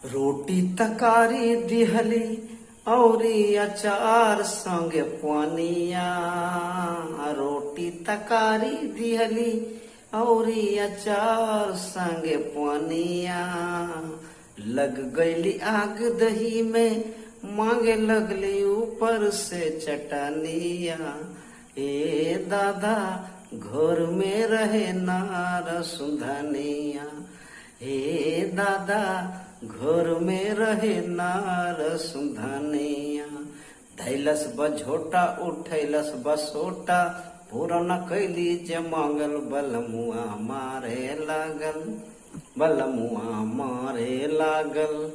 रोटी तकारी दिहली औरी अचार संगे पनिया। रोटी तकारी दिहली औरी अचार संगे पनिया। लग गईली आग दही में मांगे लगली ऊपर से चटनिया। ए दादा घर में रहे नार सुधनिया। हे दादा घर में रहे नार सुधनिया। धैलस बझोटा उठैलस बसोटा पूरन कैली जे मांगल बलमुआ मारे लागल। बलमुआ मारे लागल।